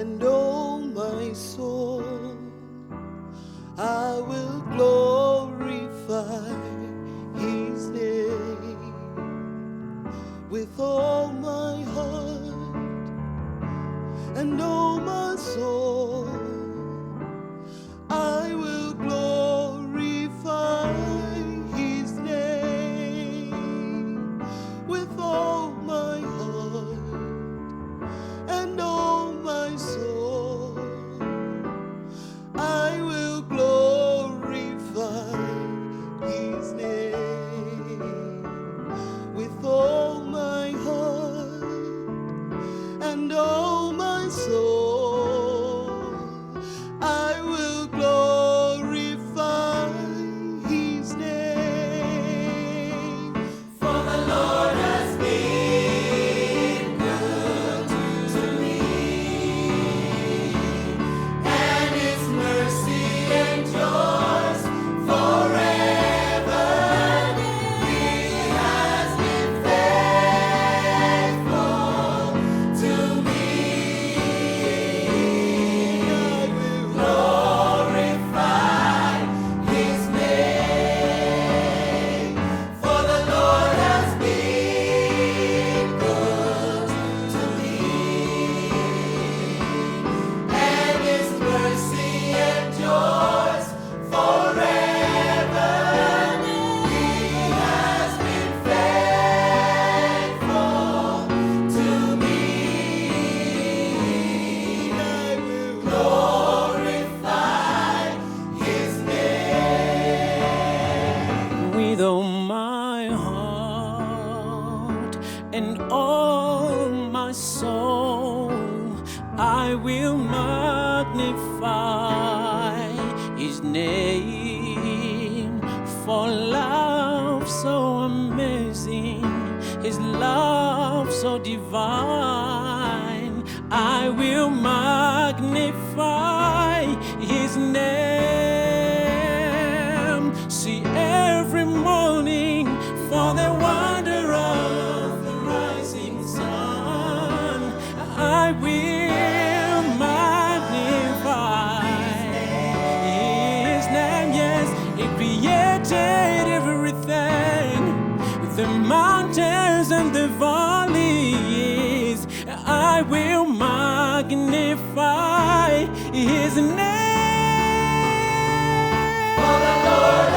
and oh my soul, I will glorify His name with all my heart and oh my soul. I will glorify His name with all my heart and all my soul. I will glorify His name with all my heart and all my soul. I will glorify His name. For the Lord has been good to me, and His mercy endures forever. He has been faithful to me. I will glorify His name. For the Lord has been good to me, and His mercy endures forever. He has been faithful to me. I will glorify His name. With all my heart and all my soul, I will magnify His name. For love so amazing, His love so divine, I will magnify His name. See, every morning for the wonder of the rising sun, I will magnify His name. Yes, He created everything, the mountains and the valleys. I will magnify His name. For the Lord